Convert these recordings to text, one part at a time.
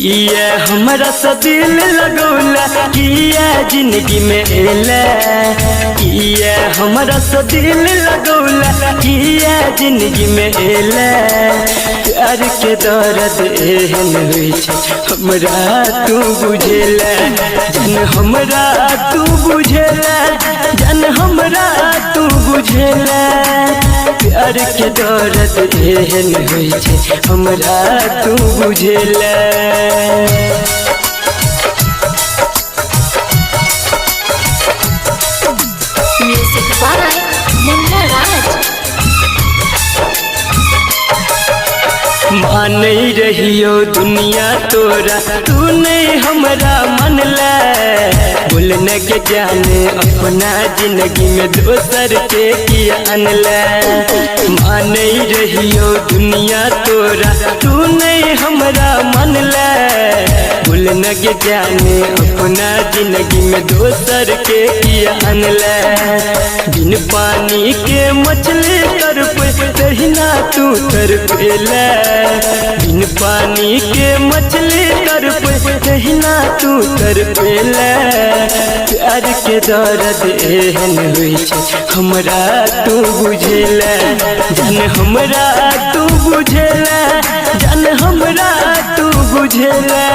किया हमरा से दिल लगौला, किया जिंदगी में एला, किया हमरा से दिल लगौला, किया जिंदगी में एला। प्यार के दर्द एहन होइ छै हमरा तू बुझेला, जन हमरा तू बुझेला, जन हमरा तू बुझेला। प्यार के दर्द एहन होइ छै हमरा तू बुझेला। म्यूजिक बाय मुन्ना राज। मानै रहियो दुनिया तोरा, तू नहीं हमरा मनला। बोलने के जाने अपना जिंदगी में दोसर के किया अनला। मानै रहियो दुनिया तोरा, तू नहीं हमरा मनला। बोलने के जाने अपना जिंदगी में दोसर के किया अनला। बिन पानी के मछली तड़पे तहिना तू तड़पेला। बिन पानी के मछली तड़पे तहिना तू तड़पेला। प्यार के दर्द एहन होइ छै हमरा तू बुझेला, जन हमरा तू बुझेला, जन हमरा तू बुझेला।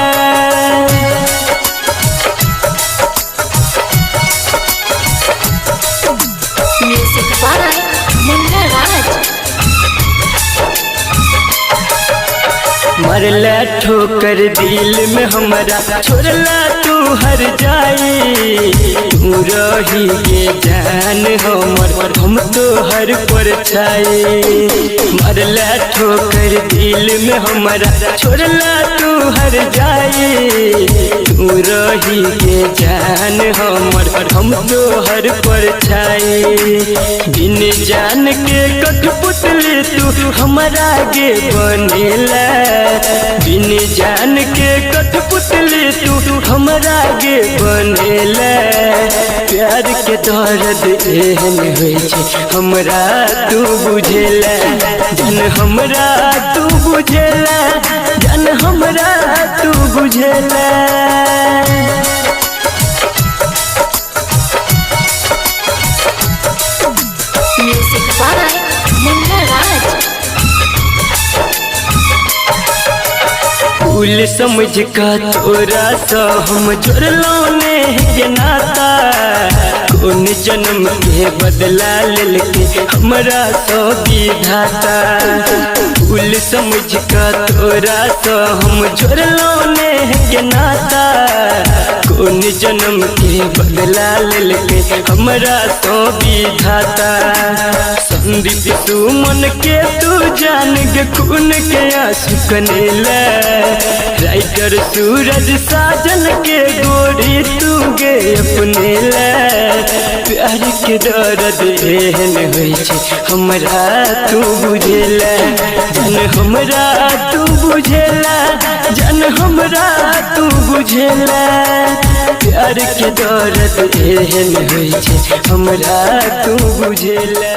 म्यूजिक बाय मुन्ना राज। मरला ठोकर दिल में हमरा, छोड़ला तू हर जाई। तू रही के जान हमर, हम तो हर पर छाई। मरला ठोकर दिल में हमरा, छोड़ला तू हर जाई। तू रही के जान हमर, हम तो हर पर छाई। बिन जान के कठपुतली तू हमरा गे बनेला। बिन जान के कठपुतली तू हमरा गे बनेला। प्यार के दर्द एहन होइ छै हमरा तू बुझेला, जन हमरा तू बुझेला, जन हमरा तू बुझेला। म्यूजिक बाय मुन्ना राज। फूल समझ का तोरा सा हम जोड़लो ने के नाता। कौन जन्म के बदला लेके हमरा सो विधाता। फूल समझ का तोरा सा हम जोड़लो ने के नाता। कौन जन्म के बदला लेके हमरा सो विधाता। संदीप सुमन के तू जान के खून के आंसू कनेला। राइटर सूरज साजन के गोरी तू गे अपनेला। प्यार के दर्द एहन होइ छै हमरा तू बुझेला, जन हमरा तू बुझेला, जन हमरा तू बुझेला। प्यार के दर्द एहन होइ छै हमरा तू बुझेला।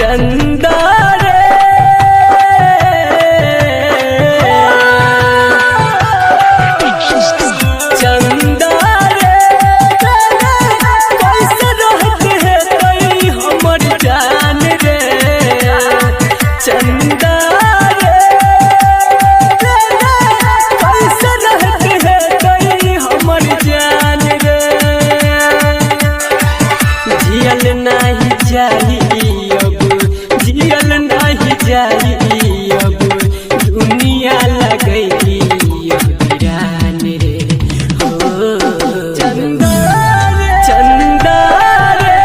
चंदा रे चंदा रे कैसे रहते है तई हमर जान रे। चंदा रे कैसे रहते है तई हमर जान रे। जियल नहीं चाहिए जियल नहीं जाई अब दुनिया लगई वीरान रे। हो चंदा रे चंदा रे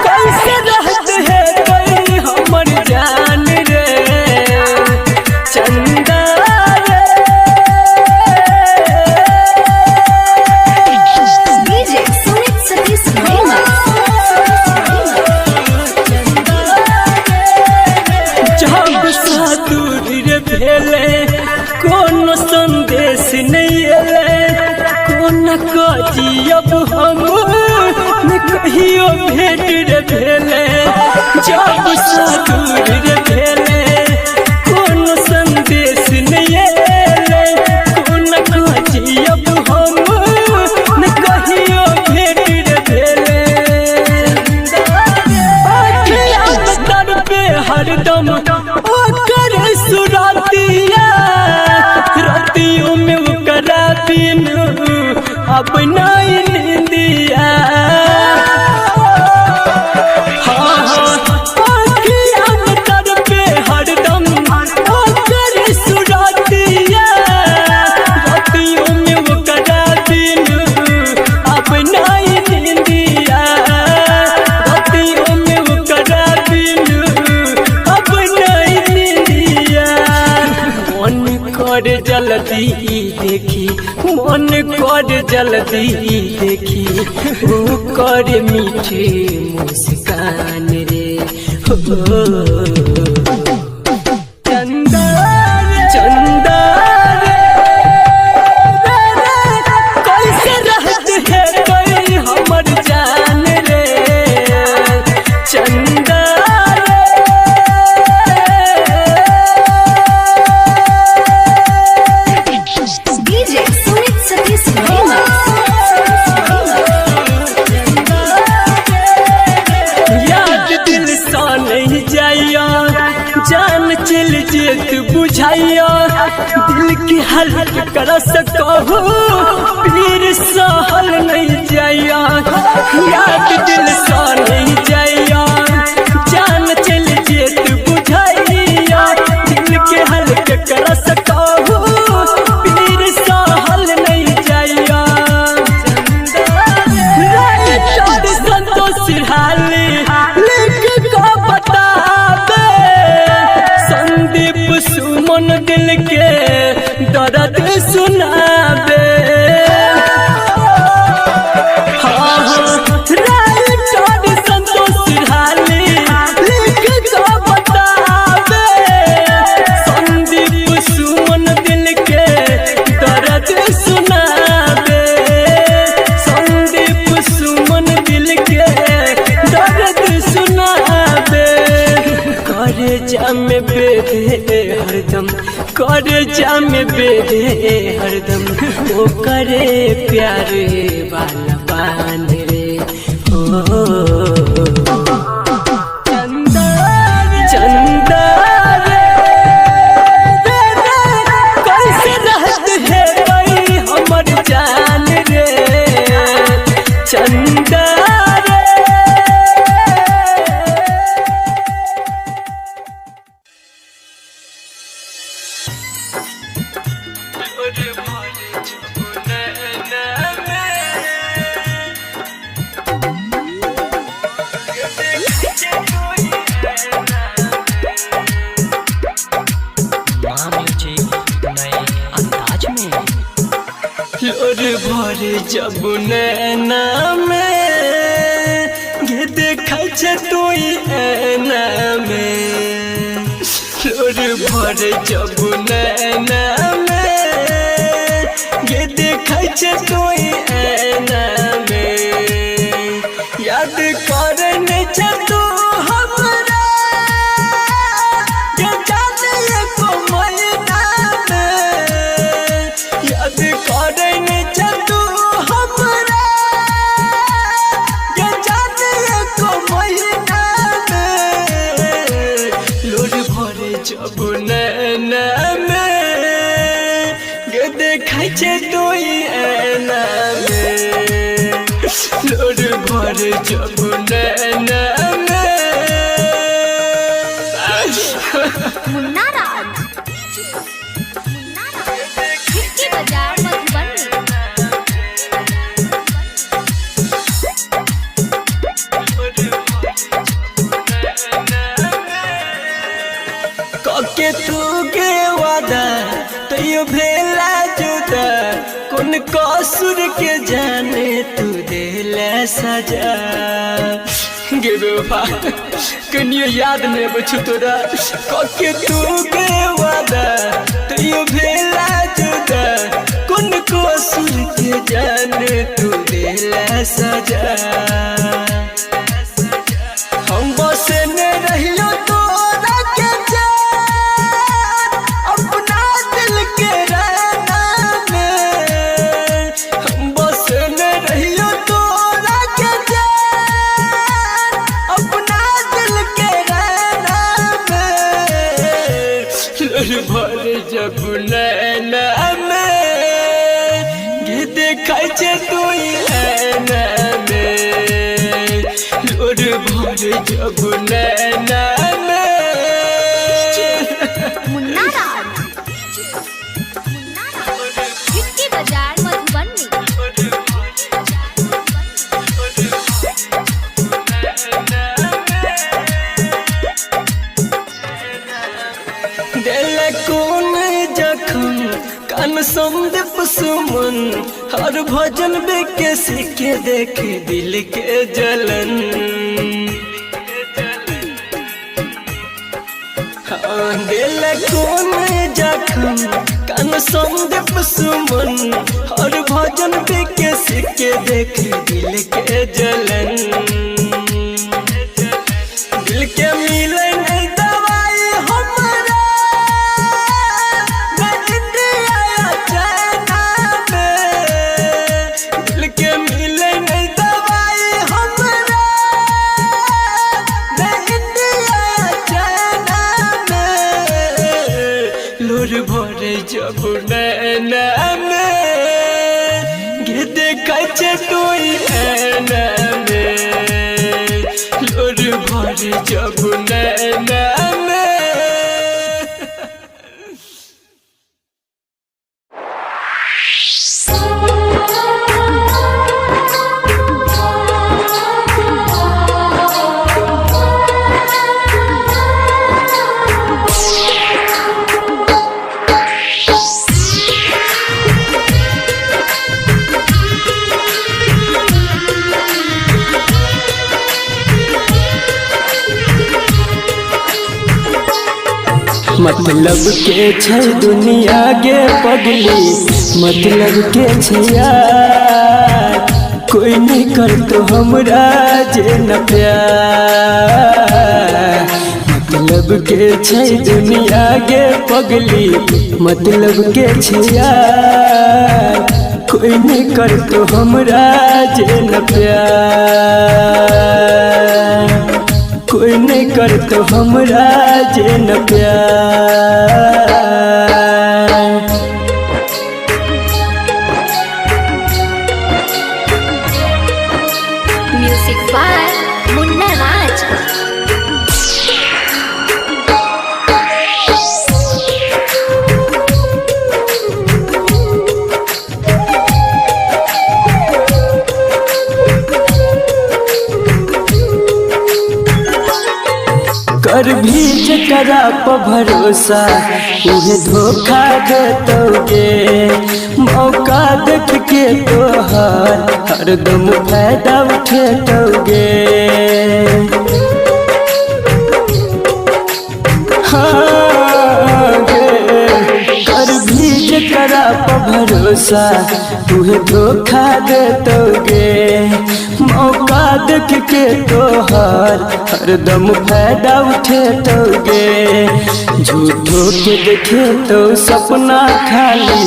कैसे रहते है कोई हमर जान रे। चंदा रे कची अब हम न कहियो भेट रे भेले जब सादूर रे भेले कोनो संदेश नहीं एले कोन कची अब हम न कहियो भेट रे भेले आखिया तर पे हरदम ओकर सुरातिया रातियों में ओकरा बिन अब नहीं नींदिया जल्दी देखी मन कर जल्दी देखी वो कर मीठे मुस्कान रे चंदा चंदा कैसे रहते है कोई हमर जान रे चंदा जान चल जेत बुझाइया दिल की हल्क कर सकहो पीर सहल नहीं जाइया याद दिल सा नहीं जाइया जान चल जेत बुझाइया दिल के हल्क कर सकहो पीर सहल नहीं जाइया संतोष हाली लिख को बता सुमन दिल के दर्द सुनाबे संतोष हाली लिख को बताबे संदीप सुमन दिल के दर्द सुनाबे संदीप सुमन दिल के दर्द सुनाबे करे जाम बेधे हरदम करे जाम बेधे हरदम ओ करे प्यार वाला बांध रे ओ चंदा चंदा कैसे रहते है कोई हमर जान रे चंदा भर जब नैना में ये देखा तू ऐना में लोर भर जब नैना में ये देखा तू ऐना में याद करने तू हमरा ये जाने को महीना में याद करने तू हमरा ये जाने को महीना में लोर भर जब नैना में ये देखा तू ऐना में लोर भर जब नैना मुन्ना राज हिप्पी बाजार मधुबनी कके तू के वादा तैयो भेला जुदा कौन कसूर के जाने तू देला सजा गे बेवफा कनियो याद नहीं बचो तोरा कके तू के वादा तैयो भेला जुदा कौन कसूर के जाने सजा हम बसे ने रहियो तोरा के जान अपना दिल के रहना में हम बसे ने रहियो तोरा के जान अपना दिल के रहना में लोर भर जब नैना में गे देखाय छे तुई नैना में लोर भर जब नैना में मुन्ना राज हिट्टी बाजार मधुबनी दिल कौन जखम कान संदीप सुमन हर भजन बेके सीखे देख दिल के जलन हाँ दिल कौन जखम कान संदीप सुमन हर भजन बेके सीखे देख दिल के जलन दिल के मिले नहीं दवाई हमरा मैं इंडिया या चाइना में दिल के मिले नहीं दवाई हमरा मैं इंडिया या चाइना में लोर भरे जब नैना में गे देखाय छे तुई नैना में लोर भरे जब नैना में मतलब के छै दुनिया गे पगली मतलब के छै यार कोई नहीं कर तो हमरा जे न प्यार मतलब के छै दुनिया गे पगली मतलब के छै यार कोई नहीं कर तो हमरा जे न प्यार कोई नहीं कर तो हमरा जे न प्यार म्यूजिक बाय मुन्ना राज कर भी जकरा पर भरोसा उहे धोखा देतोगे मौका देख के तोहार हरदम फायदा उठेतोगे हाँ गे कर भी जकरा पर भरोसा उहे धोखा देतोगे मौका देख के तोहार हरदम फायदा उठेतोगे झूठो के देखे तो सपना खाली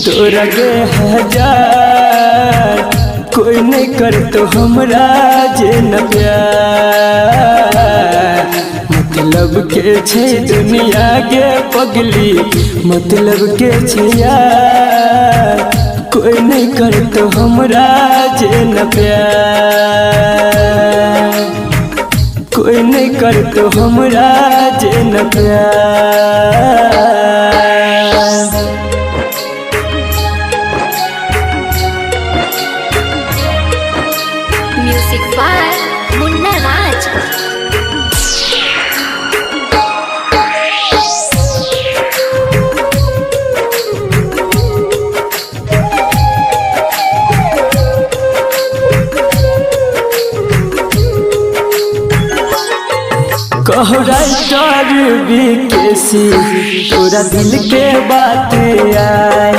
तोरा गे हजार कोई नहीं कर तो हमरा जे न प्यार मतलब के छै दुनिया गे पगली मतलब के छै यार कोई नहीं कर तो हमरा जे न प्यार कोई नहीं कर तो हमरा जे न प्यार म्यूजिक बाय मुन्ना राज कहो राइटर बीकेसी तोरा दिल के बात आए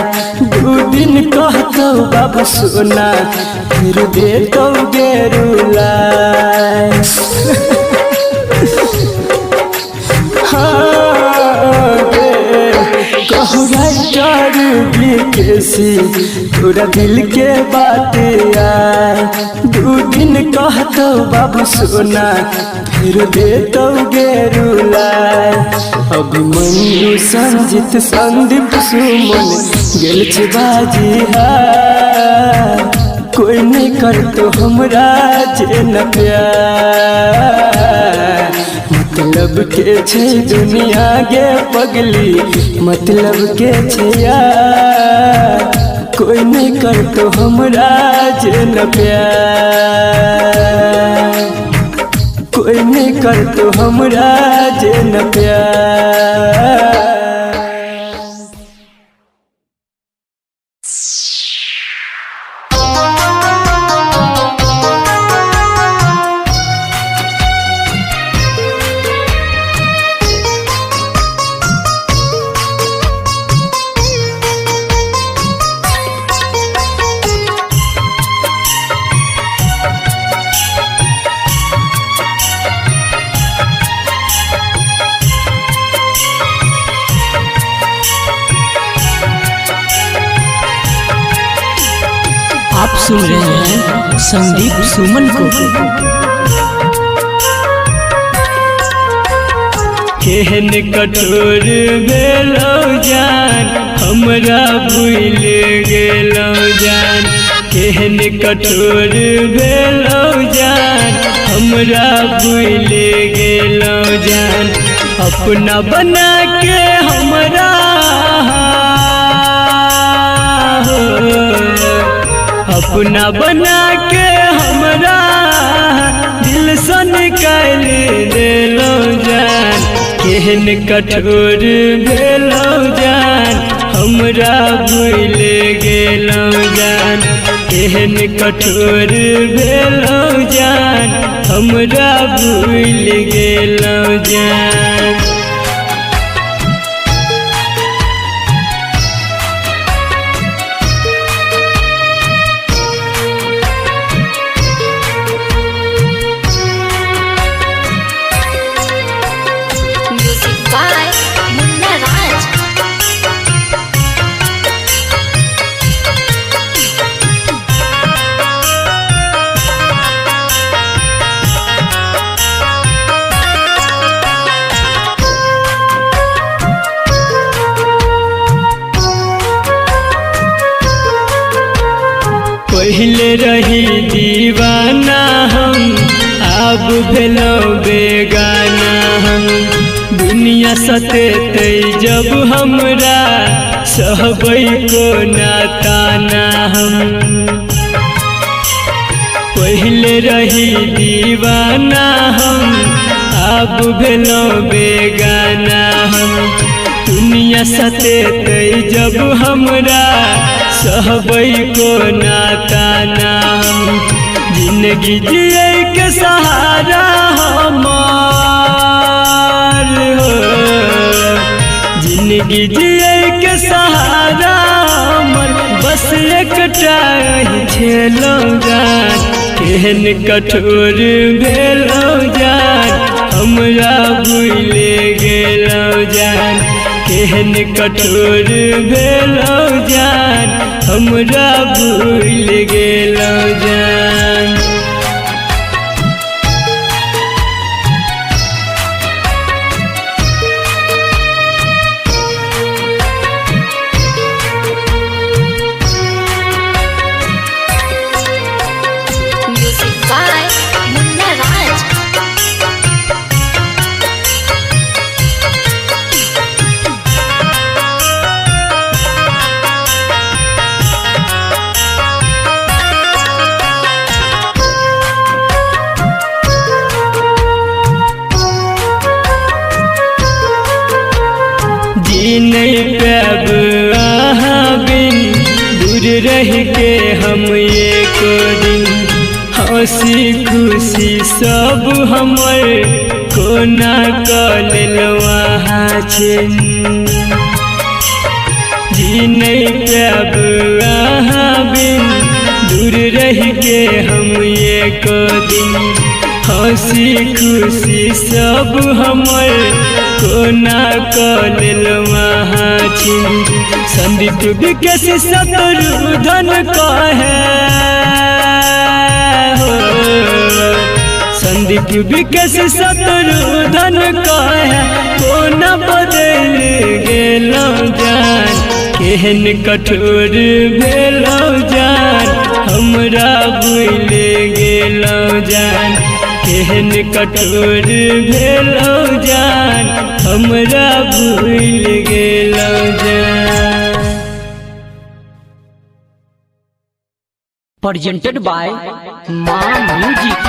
दू दिन कहतो बाबू सोना फिर देतो गेरुला कहू राइटर बिकेसी तोरा दिल के बात आए दू दिन कहतो बाबू सोना फिर देतो गेरुला अभिमन्यु संजित संदीप सुमन गेल छे बाजी कोई नहीं करतो हमरा जे न प्यार मतलब के छे दुनिया गे पगली मतलब के छे यार कोई नहीं करतो हमरा जे न प्यार कोई नहीं करतो हमरा जे न प्यार। आप सुन रहे हैं संदीप सुमन को। केहन कठोर भेलो जान हमरा भूल गेलो जान केहन कठोर भेलो जान हमरा भूल गेलो जान अपना बना के हमरा अपना बना के हमरा दिल से निकाल देलो जान केहन कठोर भेलो जान हमरा भूल गेलो जान केहन कठोर भेलो जान हमरा भूल गेलो जान। पहले रही दीवाना हम अब भेलो बेगाना हम दुनिया सतेते जब हमरा सहबै को नाताना हम पहले रही दीवाना हम अब भेलो बेगाना हम दुनिया सतेते जब हमरा सहबै को नाताना हम जिंदगी जिए के सहारा हमार हो जिंदगी जिए के सहारा हमर बस एकटा छेलो जान केहन कठोर भेलो जान हमरा भूल गेलो जान केहन कठोर भेलो जान हमरा भूल गेलो जान। नहीं पाब अहाँ बिन दूर रह के हम एक दिन हंसी खुशी सब हमर कोना कऽ लेलहुँ अहाँ छिन जी नहीं पाब अहाँ बिन, दूर रह के हम एक दिन। हंसी खुशी सब हमर कोना कल महाचिन। संदीप विकास शत्रुधन कहे हो, संदीप विकास शत्रुधन कहे कोना बदल गेलो जान। केहन कठोर भेलो जान, हमरा भूल गेलो जान। केहन कठोर भेलो जान, हमरा भूल गेलो जान। presented by Ma Music।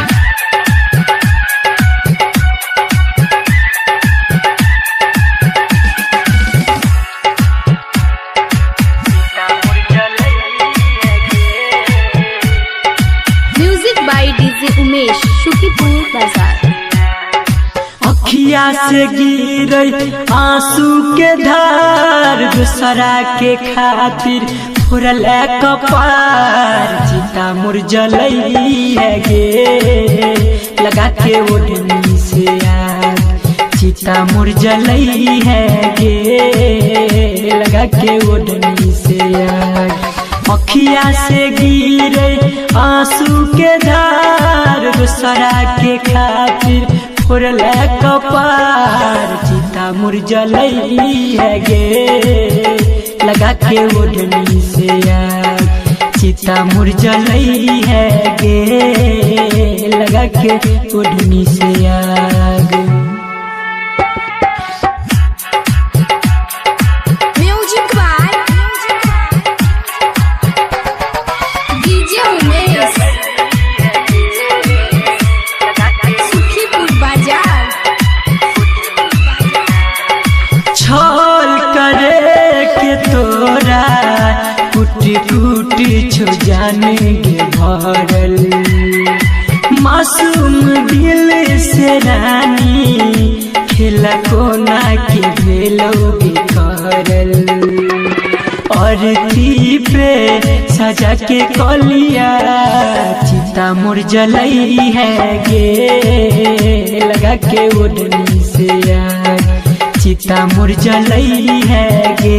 Music by DJ Umesh, Shukipur Bazar. अखिया से गिरे आंसू के धार, दूसरा के खातिर फुरल कपार। चिता मुर जलई है गे, लगा के ओढ़नी से आग। चिता मुर जलई है गे, लगा के ओढ़नी से आग। अखिया से गिरे आंसू के धार, दूसरा के खातिर फुरल कपार। चिता मुर जलई है गे, लगा के ओढ़नी से आग। चिता मुर जलई है गे, लगा के ओढ़नी से आग। Music by DJ Umesh, Shukipur Bazar. छल करे के तोरा कुटी कुटी छो जाने के भरल। मासूम दिल से रानी खेला कोना के भेलो बिखरल। और थी पे सजा के कलिया, चिता मुर जलई है गे, लगा के ओढ़नी से आग। चिता मुर जलई है गे,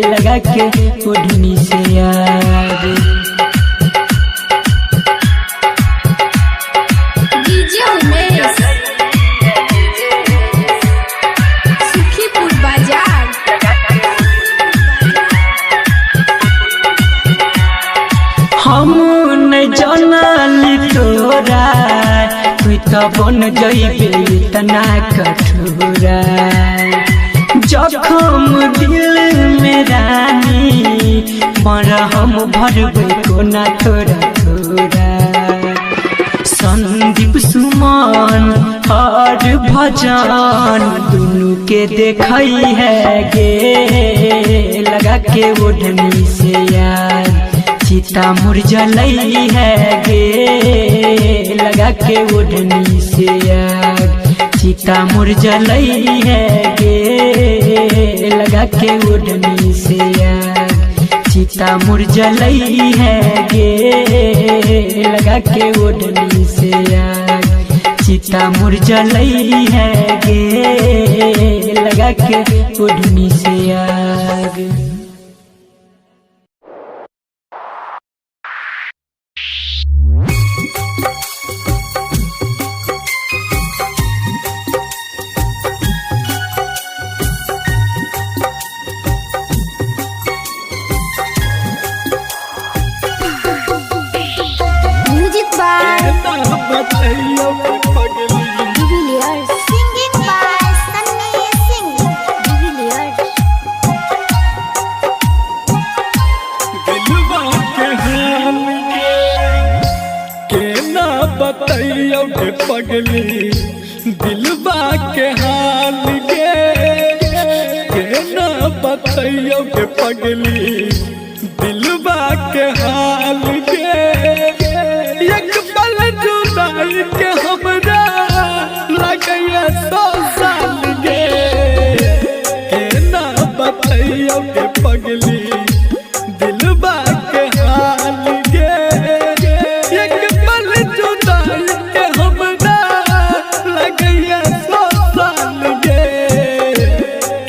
लगा के ओढ़नी से आग। डीजे उमेश, शुकीपुर बाजार। हम नहीं जानली तोरा, तू तो बन जइबे इतना कठोरा। जखम दिल में रानी मरहम भरबे कोना थोड़ा थोड़ा। संदीप सुमन और भजन दुनू के देखई है गे, लगा के ओढ़नी से यार। चिता मुर जलई है गे, लगा के ओढ़नी से आग। चिता मुर जलई है गे, लगा के ओढ़नी से आग। चिता मुर जलई है गे, लगा के ओढ़नी से आग। चिता मुर जलई है गे, लगा के ओढ़नी से आग। Singing by Sunny Singh, Jubiliers। बताइयो के पगली दिलबा के हाल के ना बताइयो के पगली दिलबा के हाल के। एक पल जुदाई के हमरा लगैया 100 साल के ना बताइयो के पगली दिलवा के हाल गे एक पल जुदाई के हमरा लगैया 100 साल गे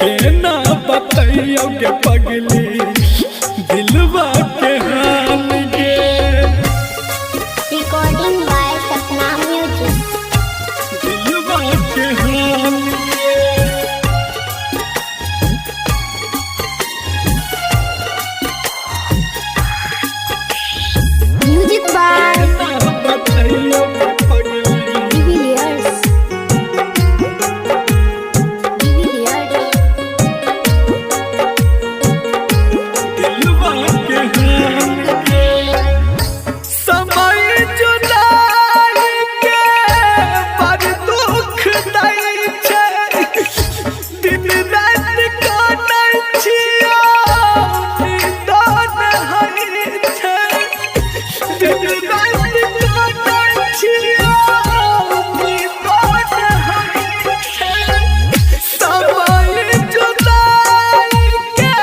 केना बताइयो के पगली दिलवा के हाल गे Recording by Sapna Music. दिलवा के हाल गे Music by बताइयो के पगली Divilliers. Divilliers. दिलवा के हाल गे समय जुदाई के बड़ दुख दै छै दिन रात काटै छियो निदान हरि छै दिन रात काटै छियो निदान हरि छै समय जुदाई के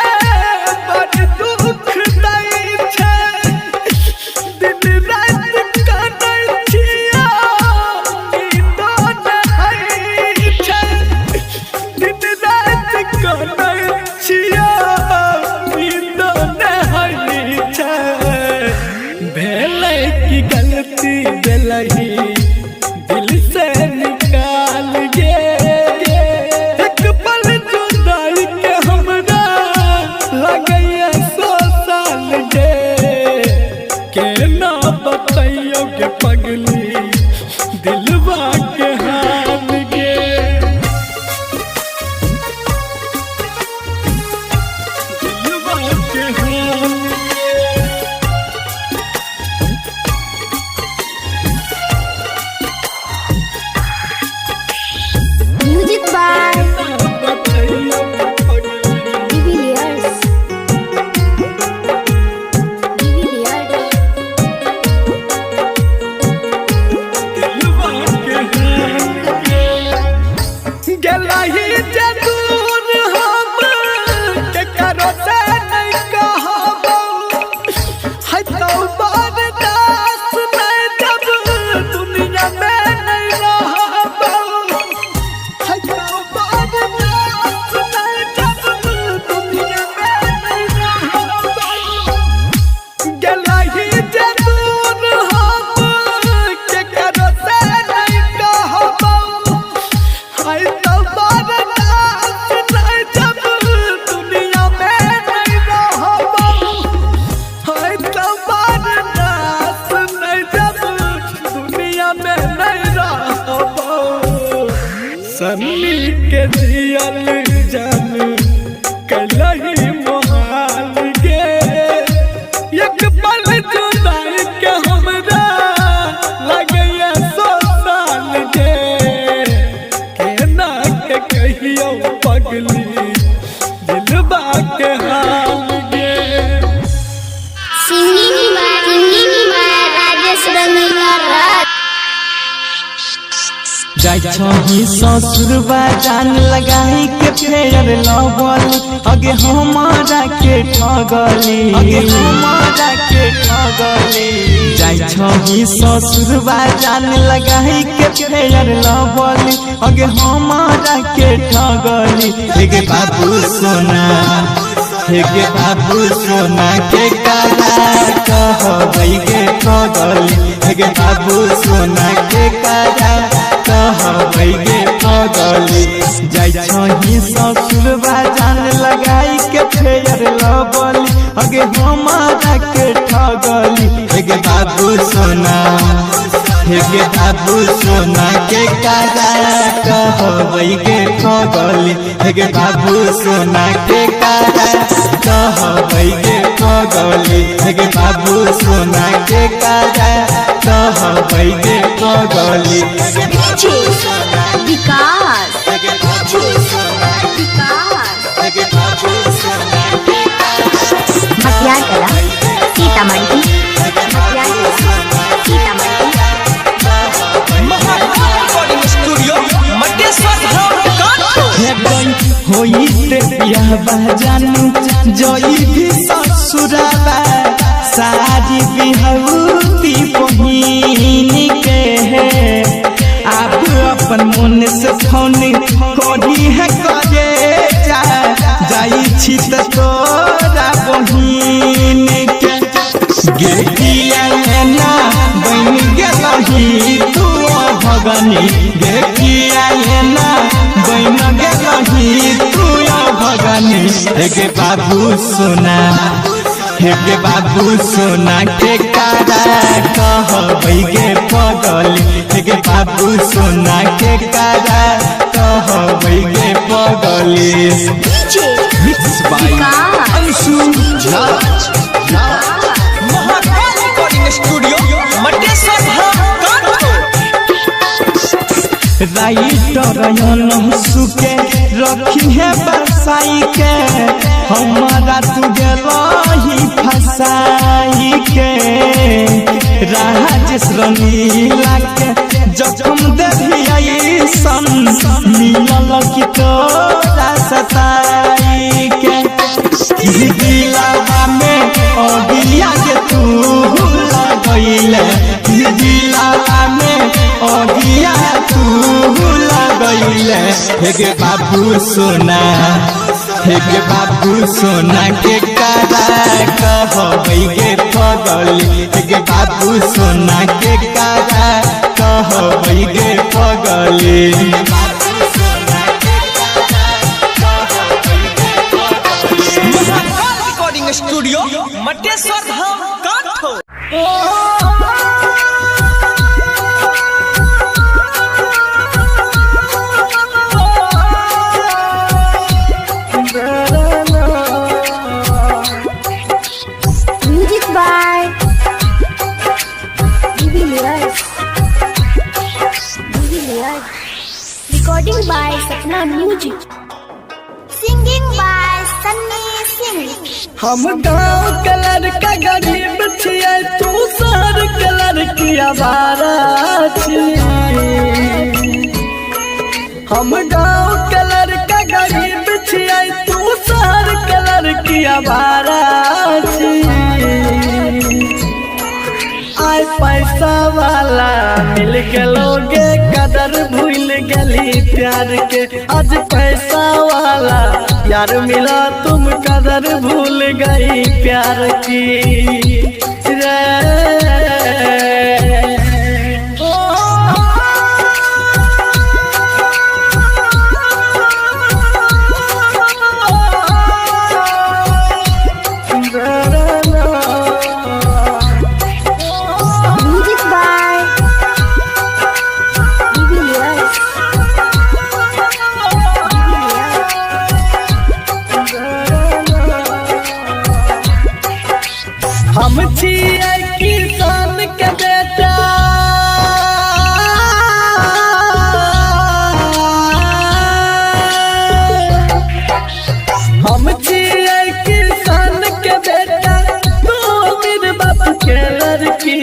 बड़ दुख दै छै दिन रात काटै छियो निदान हरि छै दिन रात काटै छियो निदान हरि छै भेलै की गलती देलही दिल से निकाल गे एक पल जुदाई के हमरा लगैया 100 साल गे केना बताइयो के पगली दिलवा के हाल गे दिलवा के हाल गे Music by बताइयो के पगली Divilliers. Divilliers. दिलवा के हाल गे गेलही जरूर हम के करो से नहीं कहबो है तो बर्दाश्त नहीं जब दुनिया में नहीं रहबो है तो बर्दाश्त नहीं जब दुनिया में नहीं रहबो गेलही जरूर हम के करो से नहीं कहबो है तो बर्दाश्त नहीं जब दुनिया में नहीं रहबो है तो बर्दाश्त नहीं जब दुनिया में नहीं रहबो सन्नी के जियल जान कलही मोहाल गे एक पल जुदाई के हमरा लगैया 100 साल गे केना के कहियो पगली दिलवा के हाल गे Singing by Rajesh Rangira. जाय छही ससुरबा जान लगाई के फेर लवल अगे हमारा के ठगली जाय छही ससुरबा जान लगाई के फेर लवल अगे हमारा के ठगली हे बाबू सोना हे बाबू सोना के काला कहबै गे ठगली हे बाबू सोना के काला कहबै गे ठगली जाय छही ससुरबा जान लगाई के फेर लवली अगे हमारा के ठगली हे बाबू सोना हे बाबू सोना के काला कहबै गे ठगली हे बाबू सोना के काला कहबै गे ठगली हे बाबू सोना के काला कहबै गे ठगली Vikas. Bhatiar Kala, Sitamarhi. Bhatiar Kala, Sitamarhi. होई ते बियाह जानू जई भी ससुराबा सारी बिहौती बहिन के आप अपन मन से फोन करी है करे जाई छी त तोरा बहिन के गे किया ना बन गेलही तू भगनी गे किया ना बन गेलही तू भगनी गे बाबू सोना गे बाबू सोना के कारा कहबै गे पगली गे बाबू सोना के कारा कहबै गे पगली mix by Anshu Raj Mahakal recording studio Mateshwar writer सुके रखी है बरसाई के हमारा तू गेलही फसाई के राजेश रंगीला के जखम देही सन मिलल की तोरा सताई के दिलावा में अगिया के तू लगैले दिलावा में अगिया तू लगैले गे बाबू सोना गे बाबू सोना के कारा कहबै गे पगली गे बाबू सोना के कारा कहबै गे पगली रिकॉर्डिंग स्टूडियो मटेश्वर धाम काठो Music by Divilliers. Recording by Sapna Music. Singing by Sunny Singh. हम गाँव कलर का गरीब छियै तू शहर कलर की आवारा हम गाँव कलर का गरीब छियै तू शहर कलर की आवारा आय पैसा वाला मिल गलोगे कदर भूल गली प्यार के आज पैसा वाला यार मिला तुम कदर भूल गई प्यार की रे Music by Divilliers. हम छियै किसान के बेटा हम छियै किसान के बेटा तू मेरे बाप के लड़की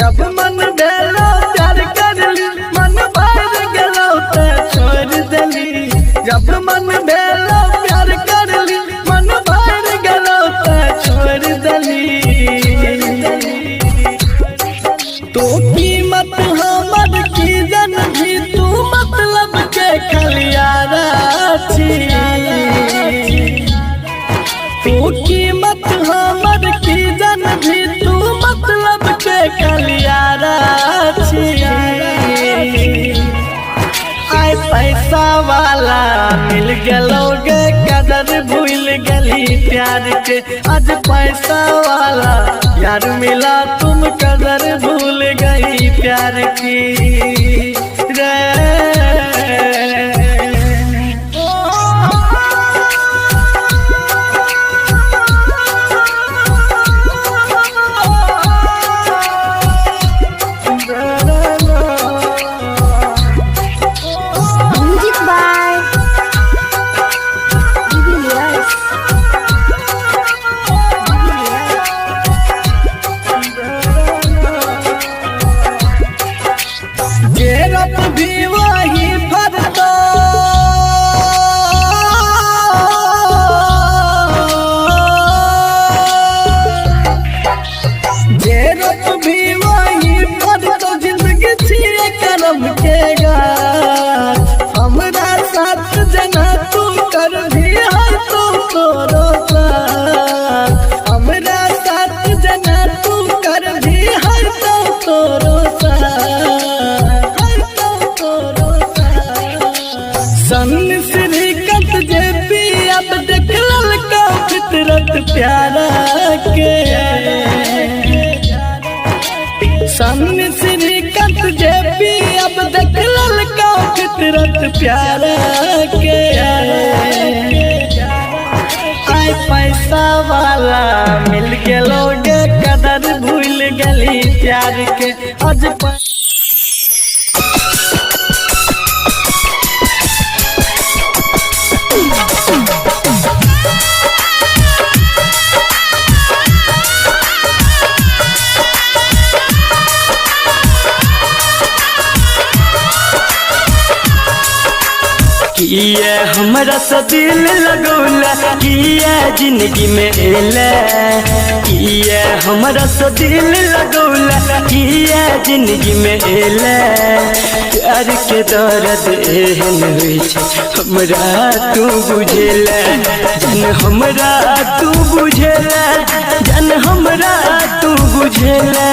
जब मन भेलो प्यार करली मन भर गेलो तो छोड़ देली जब मन भेलो प्यार करली मन भर गेलो तो छोड़ देली तो कीमत हमर की जन भी तू मतलब के खलियारा छी तू कीमत हमर की जन भी तू मतलब के खलियारा छी आय पैसा वाला मिल गलोगे कदर भूल गली प्यार के आज पैसा वाला यार मिला तुम कदर भूल गई प्यार की रे Music by Divilliers. गेरप भी वही फरता फितरत प्यारा के सामने श्रीकांत जेपी अब देख ललका फितरत प्यारा के आई पैसा वाला मिल गेलोगे कदर भूल गली प्यार के आज किया हमरा से दिल लगौला किया जिंदगी में एला किया हमरा से दिल लगौला किया जिंदगी में एला प्यार के दर्द एहन होइ छै हमरा तू बुझेला जन हमरा तू बुझेला जन हमरा तू बुझेला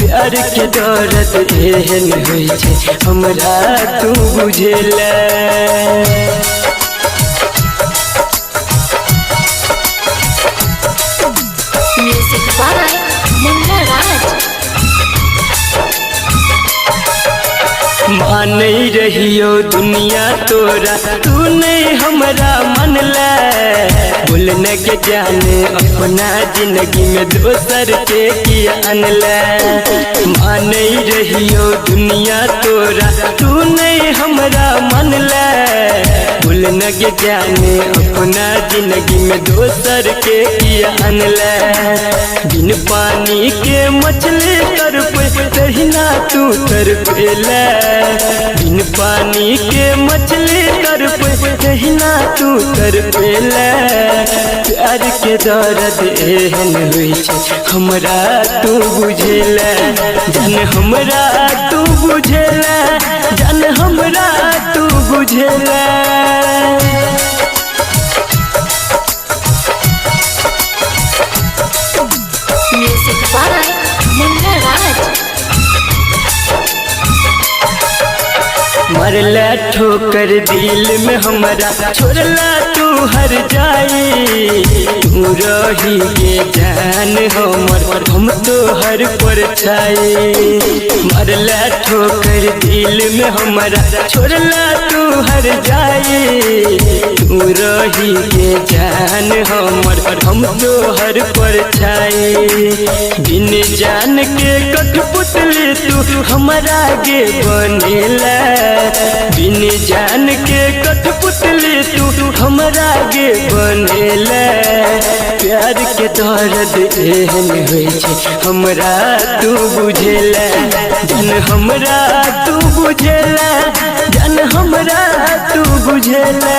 प्यार के दर्द एहन होइ छै हमरा तू बुझेला Music by Munna Raj. मान रहियो दुनिया तोरा तू नहीं हमरा मन ले बोलने के जाने अपना जिंदगी में दोसर के किया अनले मान रहियो दुनिया तोरा तू नहीं हमरा मन ले बोलने के जाने अपना जिंदगी में दोसर के किया अनले बिन पानी के मछली कर तहिना तू तरपेला बिन पानी के मछली कर तहिना तू तरपेला प्यार के दर्द एहन होइ छै हमरा तू बुझेला जन हमरा तू बुझेला जन हमरा तू बुझेला Music by Munna Raj. मरला ठोकर दिल में हमरा छोड़ला तू हर जाई तू रही के जान हमर हम तो हर पर छाई मरला ठोकर दिल में हमरा छोड़ला तू हर जाई तू रही के जान हमर हम तो हर पर छाई बिन जान के कठपुतली तू हमरा गे बनेला बिन जान के कठपुतली तू हमरा गे बनेला प्यार के दर्द एहन होइ छै हमरा तू बुझेला जन हमरा तू बुझेला जन हमरा तू बुझेला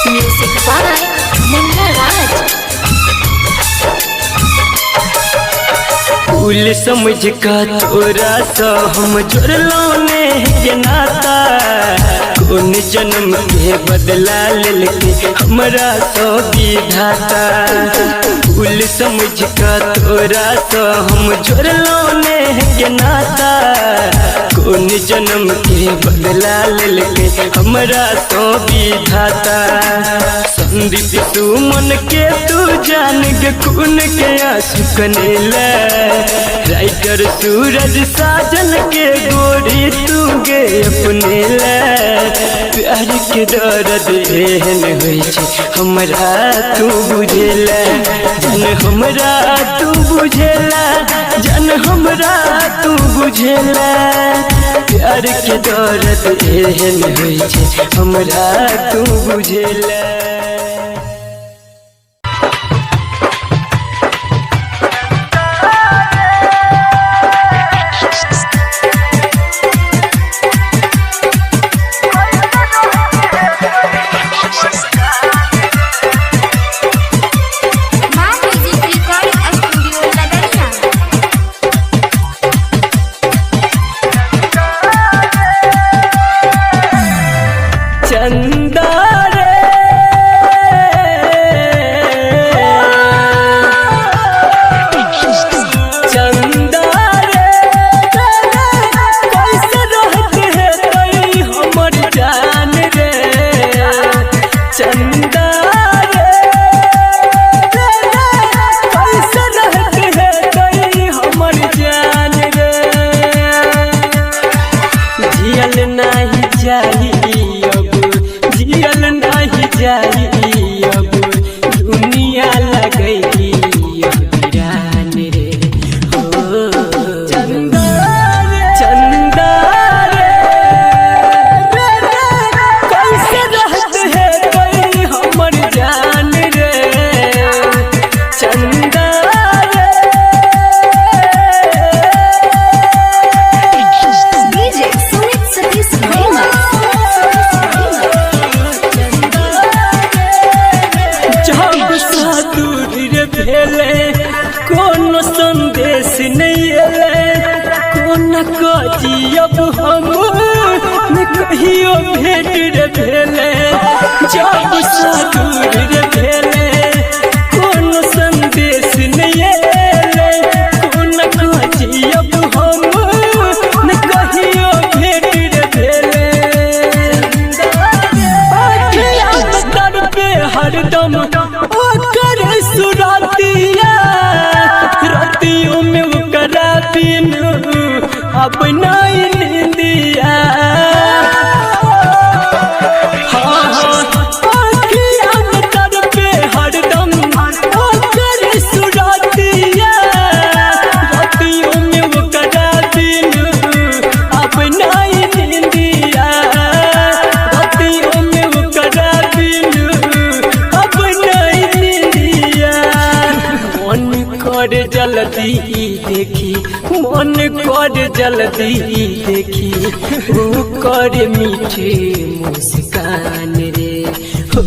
Music by Munna Raj. फूल समझ का तोरा सा हम जोड़लो ने के नाता कौन जन्म के बदला लेके हमरा सो विधाता फूल समझ का तोरा सा हम जोड़लो ने के नाता कौन जन्म के बदला लेके हमरा सो विधाता संदीप सुमन के तू जान के खून के आंसू कनेला राइटर सूरज साजन के गोरी तू गे अपने ला प्यार के दर्द एहन होइ छै हमरा तू बुझेला जन हमरा तू बुझेला जन हमरा तू बुझेला प्यार के दर्द एहन होइ छै हमरा तू बुझेला जियल नहीं जाई अब, जियल नहीं जाई अब, दुनिया लगई अब वीरान रे हो। चंदा रे कैसे रहत है कोई हमर जान रे। चंदा DJ Sumit Satish Remix. जब सा दूर रे भेले कोनो संदेश नहीं एले, कोन कजी अब हम न कहियो भेट रे भेले। जब सा दूर रे भेले कोनो संदेश नहीं एले, कोन कजी अब हम न कहियो भेट रे भेले। तर पे हरदम ओकर सुरतिया, रतियों में ओकरा बिन अब नहीं नींदिया। तर पे हरदम ओकर सुरतिया, रतियों में ओकरा बिन अब नहीं नींदिया। रतियों में ओकरा बिन अब नहीं नींदिया। मन कर जल्दी देखी, मन कर जल्दी देखी, वो कर मीठे मुस्कान रे हो।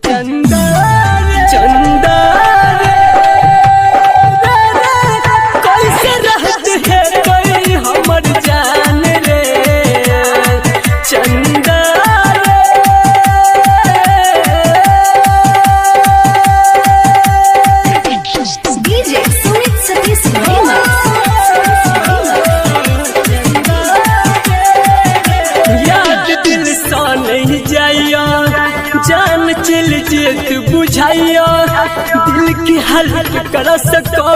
चंदा रे कैसे रहत है कोई हमर जान रे। चंदा DJ Sumit Satish Remix. याद दिल सा नहीं जाइया, जान चल जेत बुझाइया। दिल की हल्क कर सको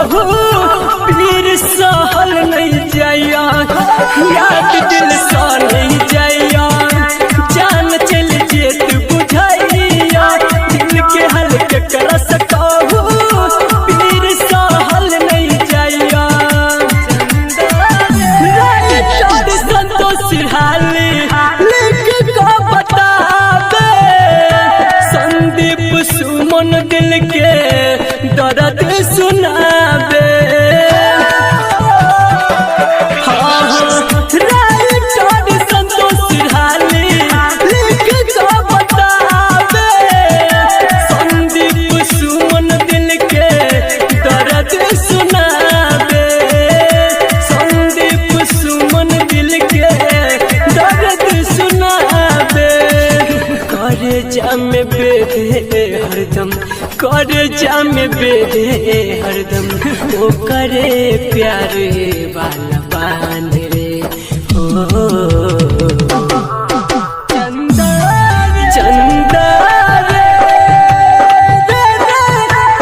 पीर सहल नहीं जाइया। याद दिल सा नहीं जाइया, जान चल जेत बुझाइया। दिल के हल्क कर सको पीर सहल नहीं जाइया। संतोष हाली लिख को बतावे, संदीप सुमन दिल के दर्द सुनावे। राइटर संतोष हाली लिख को बतावे, संदीप सुमन दिल के दर्द सुनावे। संदीप सुमन दिल के दर्द सुनावे। करे जाम बेधे हरदम, करे जाम बेधे हरदम, ओ करे प्यार वाला बान रे हो। चंदा रे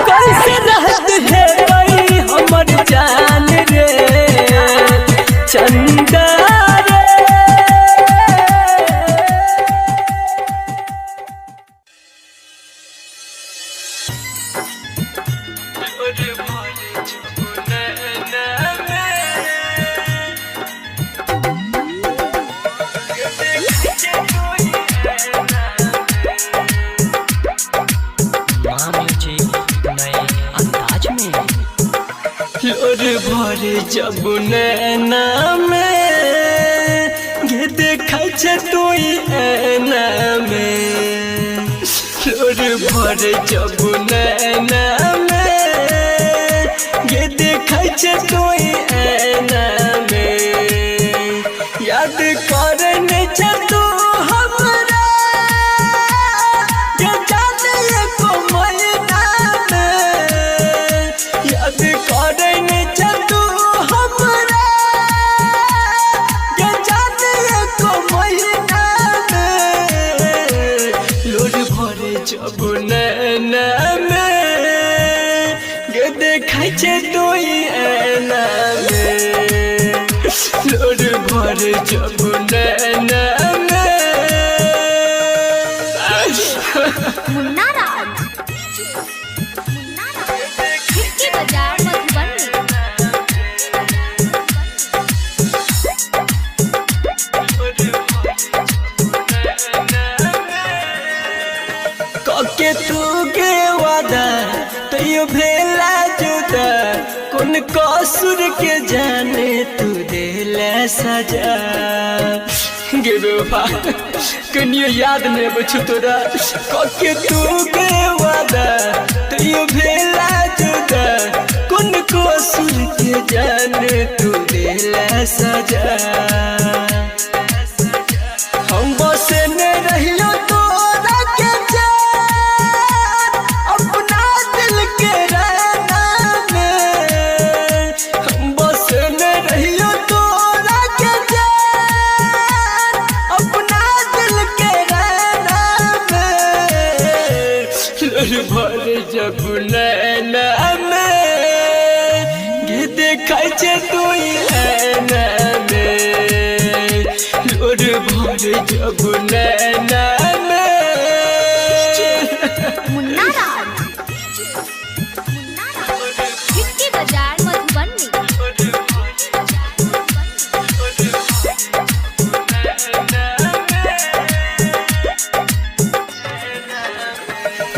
कैसे रहत है कोई हमर जान रे। चंदा लोर भरे जब नैना में गे देखै छै तोई ऐना में। लोर भरे जब नैना में गे देखै छै तोई ऐना में। याद करने छै तू हमरा गे जाने एको महीना में। याद करने छै तू हमरा गे जाने एको महीना में। लोर भरे जब नैना में गे देखै छै तोई ऐना में। लोर भर जब नैना में। मुन्ना राज हिट बाजार मधुबनी। कके तू के वादा तैयो भेला जुदा, कौन कसूर के जाने तू देला सजा। गे बेवफा कनियो याद नहीं बचु तोरा, कके तू के वादा तैयो भेला जुदा, कौन कसूर के जाने तू देला सजा। हम बसे ने रहियो तोरा के जान, अपना दिल के रहना में। हम बसे ने रहियो तोरा के जान, अपना दिल के रहना में। लोर भर जब नैना में, गे देखै छे तू ऐना में। लोर भर जब नैना में। मुन्ना राज हिट बाजार मधुबनी।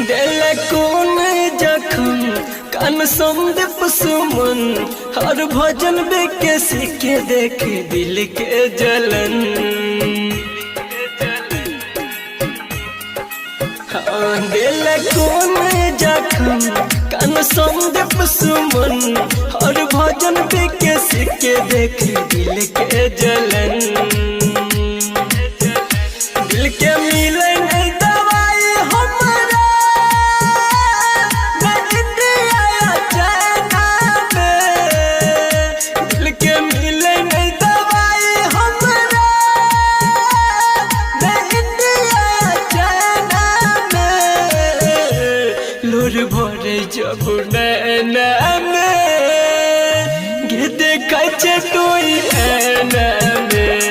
दिल कौन जखम कान संदीप सुमन, हर भजन बेके सीखे देख दिल के जलन। हाँ दिल कौन जखम कान संदीप सुमन, हर भजन बेके सीखे देख दिल के जलन। दिल के मिले नहीं दवाई हमरा, मैं इंडिया चाइना में। दिल के मिले नहीं दवाई हमरा, मैं इंडिया चाइना में। लोर भर जब नैना में, गे देखै छे तू ऐना में।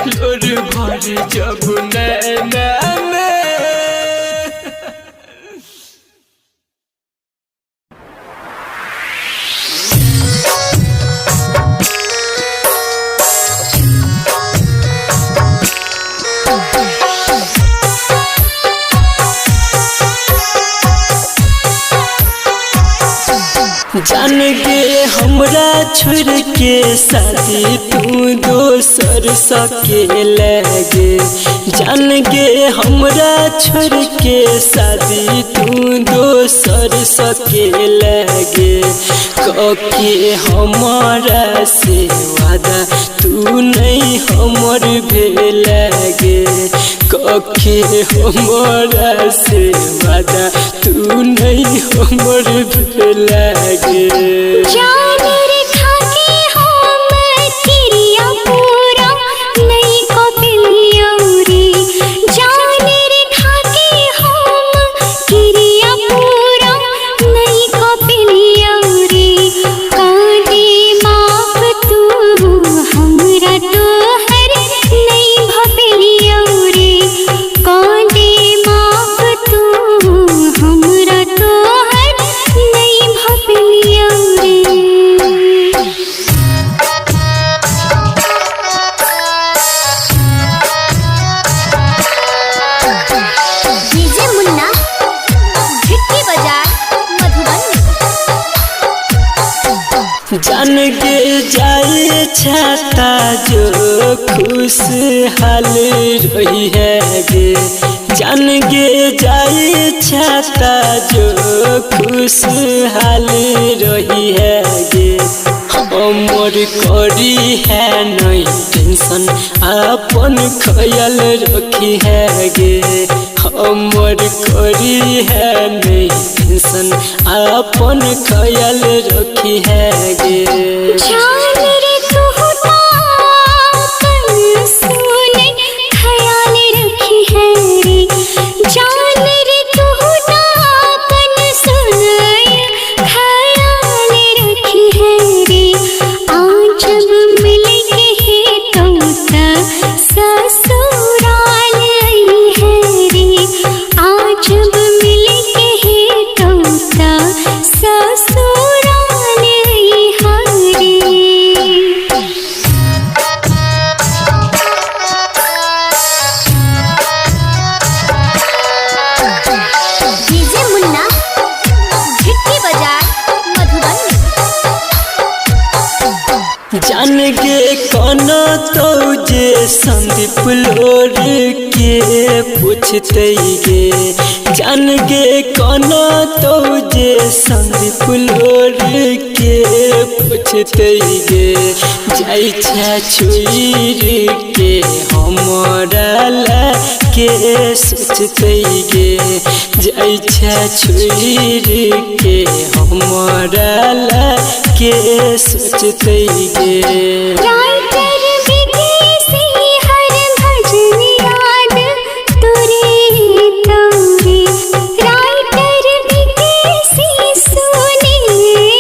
लोर भर जब नैना में। जान गे हमरा छोड़ के शादी तू दोसर सके लगे। जान गे हमरा छोड़ के शादी तू दोसर सके लगे। कके हमारा से वादा तू नहीं हमर भेलगे। कके हमारा से वादा तू नहीं हमर भेलगे। जान रेखा के हम तिरिया पूरा नहीं कबिलिया रे। जान रेखा के हम तिरिया पूरा नहीं कबिलिया रे। कांदे माफ तू हमरा तो हर नहीं भबिलिया रे। कांदे माफ तू हमरा तो हर नहीं भबिलिया रे। डीजे मुन्ना हिट बाजार मधुबनी। जान गे जाए छाता जो खुशहाल रही है गे। जान गे जाए छाता जो खुशहाल रही है गे। हमर करी है नहीं टेंशन, अपन ख्याल रखी है गे। हमर करी है नहीं टेंशन, अपन ख्याल रखी है गे। जान रे तू अपन सुने ख्याल रखी है रे। जान रे तू अपन सुने ख्याल रखी है रे। आज जब मिले काना तो जे संदीप लोर के पूछते गे जान गे काना तो जे संदीप लोर के पूछते गे जाई छा छुरी के हमरा ला के सोचते गे जाई छा छुरी के हमरा ला के सोचते गे राइटर विदेशी हर भजन याद तोरे तोरे राइटर विदेशी सुने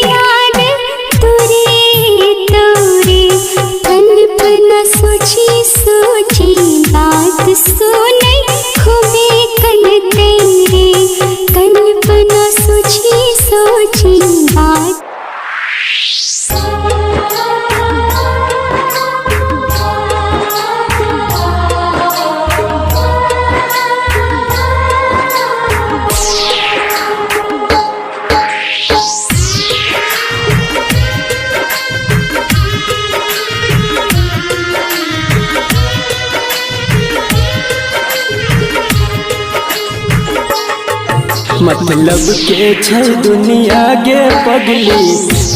याद तोरे तोरे कल्पना सोची सोची बात सुने खूबे कल तेरे कल्पना सोची सोची बात मतलब के छै दुनिया गे पगली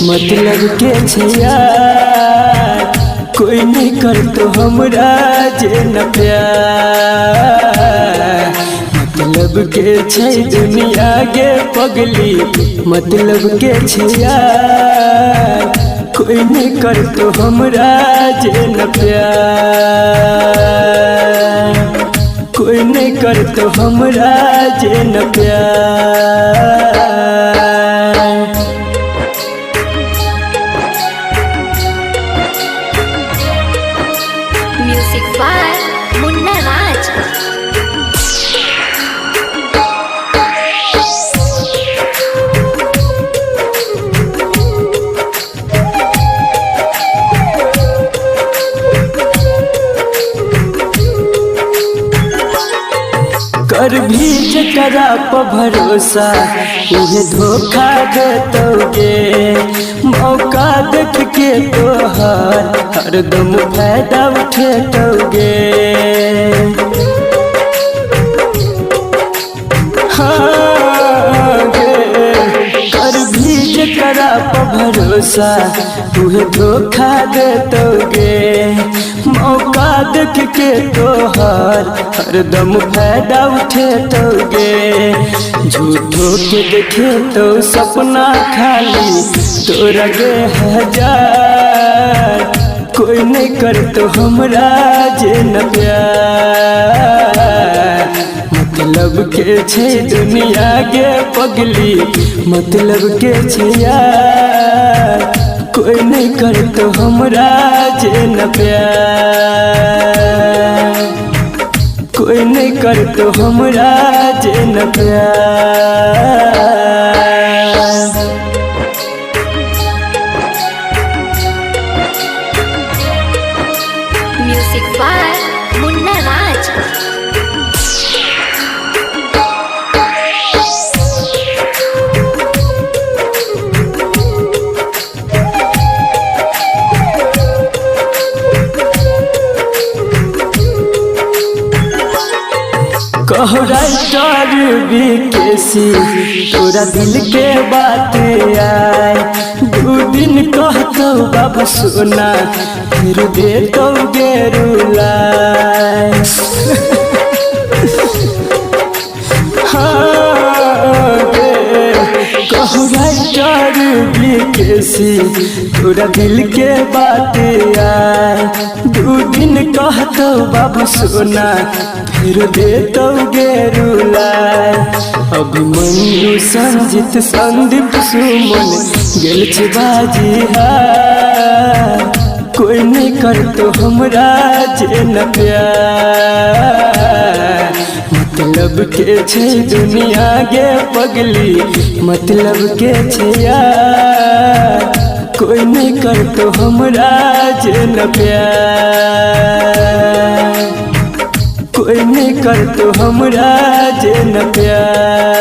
मतलब के छै यार कोई नहीं कर तो हमरा जे न प्यार मतलब के छै दुनिया गे पगली मतलब के छै यार कोई नहीं कर तो हमरा जे न प्यार कोई नहीं कर तो हमरा जे न प्यार म्यूजिक बाय मुन्ना राज कर भी जकरा पर भरोसा उहे धोखा देतोगे मौका देख के तोहर हरदम फायदा उठेतोगे हाँ गे कर भी जकरा पर भरोसा उहे धोखा देतोगे मौका देख के तोहर हरदम फायदा उठेतोगे झूठो के देखे तो सपना खाली तोरा गे हजार कोई नहीं कर तो हमरा जे न प्यार मतलब के छै दुनिया गे पगली मतलब के छै यार कोई नहीं कर तो हमरा जे न प्यार कोई नहीं कर तो हमरा जे न प्यार म्यूजिक बाय मुन्ना राज कहो राइटर विकेसी तोरा दिल के बात आए दू दिन कहतो बाबू सोना फिर दे तो गेरुलाए हाँ गे कहो राइटर विकेसी तोरा दिल के बात आए दू दिन कहतो बाबू सोना फिर दे तो गेरुलाए अभिमन्यु संजित संदीप सुमन गेल छै बाजी हार कोई नहीं कर तो हमरा जे न प्यार मतलब के छै दुनिया गे पगली मतलब के छै यार कोई नहीं कर तो हमरा जे न प्यार कोई नहीं कर तो हमरा जे न प्यार।